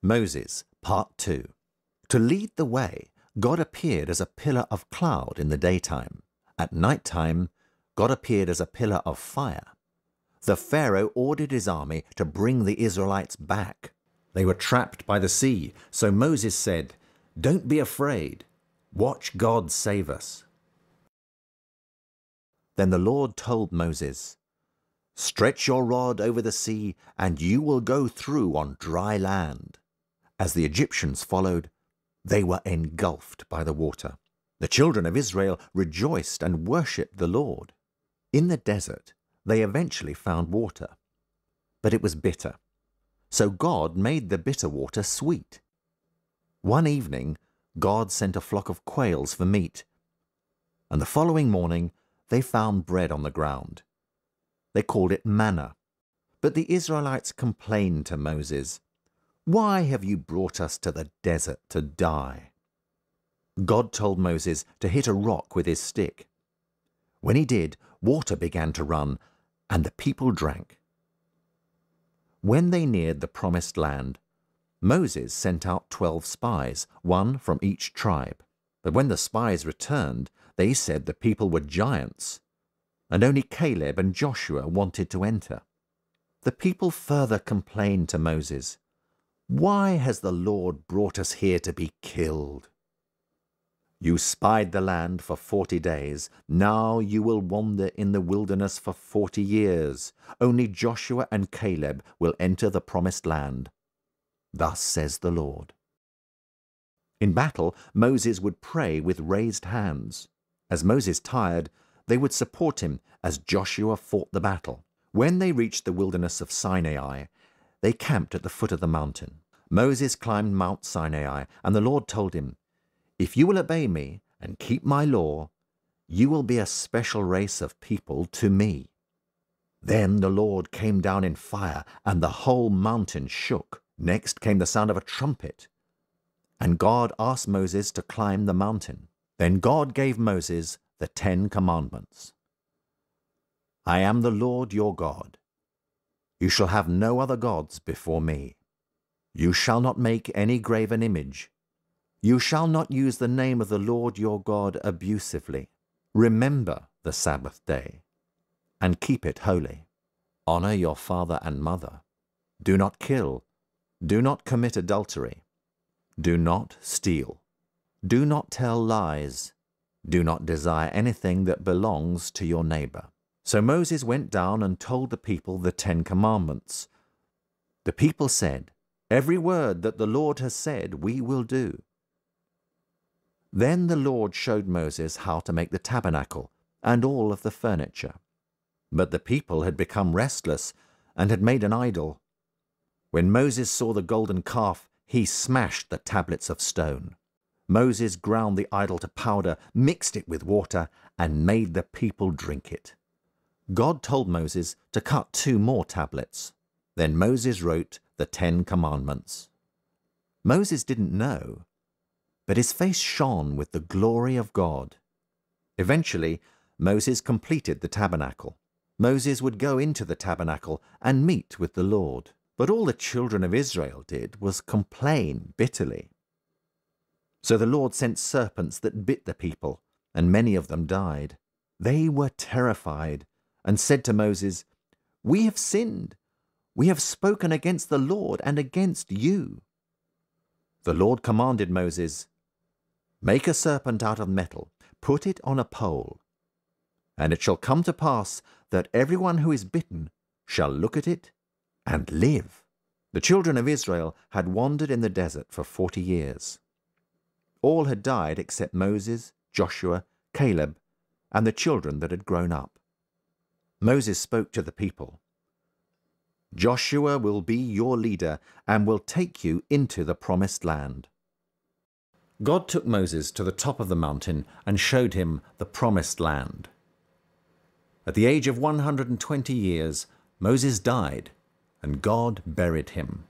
Moses, Part 2. To lead the way, God appeared as a pillar of cloud in the daytime. At night time, God appeared as a pillar of fire. The Pharaoh ordered his army to bring the Israelites back. They were trapped by the sea, so Moses said, "Don't be afraid. Watch God save us." Then the Lord told Moses, "Stretch your rod over the sea, and you will go through on dry land." As the Egyptians followed, they were engulfed by the water. The children of Israel rejoiced and worshipped the Lord. In the desert, they eventually found water, but it was bitter. So God made the bitter water sweet. One evening, God sent a flock of quails for meat, and the following morning they found bread on the ground. They called it manna. But the Israelites complained to Moses, "Why have you brought us to the desert to die?" God told Moses to hit a rock with his stick. When he did, water began to run, and the people drank. When they neared the promised land, Moses sent out 12 spies, one from each tribe. But when the spies returned, they said the people were giants, and only Caleb and Joshua wanted to enter. The people further complained to Moses, "Why has the Lord brought us here to be killed? You spied the land for 40 days. Now you will wander in the wilderness for 40 years. Only Joshua and Caleb will enter the promised land. Thus says the Lord." In battle, Moses would pray with raised hands. As Moses tired, they would support him as Joshua fought the battle. When they reached the wilderness of Sinai, they camped at the foot of the mountain. Moses climbed Mount Sinai, and the Lord told him, "If you will obey me and keep my law, you will be a special race of people to me." Then the Lord came down in fire, and the whole mountain shook. Next came the sound of a trumpet, and God asked Moses to climb the mountain. Then God gave Moses the 10 Commandments. "I am the Lord your God. You shall have no other gods before me. You shall not make any graven image. You shall not use the name of the Lord your God abusively. Remember the Sabbath day and keep it holy. Honor your father and mother. Do not kill. Do not commit adultery. Do not steal. Do not tell lies. Do not desire anything that belongs to your neighbor." So Moses went down and told the people the 10 Commandments. The people said, "Every word that the Lord has said we will do." Then the Lord showed Moses how to make the tabernacle and all of the furniture. But the people had become restless and had made an idol. When Moses saw the golden calf, he smashed the tablets of stone. Moses ground the idol to powder, mixed it with water, and made the people drink it. God told Moses to cut 2 more tablets. Then Moses wrote the 10 Commandments. Moses didn't know, but his face shone with the glory of God. Eventually, Moses completed the tabernacle. Moses would go into the tabernacle and meet with the Lord. But all the children of Israel did was complain bitterly. So the Lord sent serpents that bit the people, and many of them died. They were terrified and said to Moses, "We have sinned. We have spoken against the Lord and against you." The Lord commanded Moses, "Make a serpent out of metal, put it on a pole, and it shall come to pass that everyone who is bitten shall look at it and live." The children of Israel had wandered in the desert for 40 years. All had died except Moses, Joshua, Caleb, and the children that had grown up. Moses spoke to the people, "Joshua will be your leader and will take you into the promised land." God took Moses to the top of the mountain and showed him the promised land. At the age of 120 years, Moses died, and God buried him.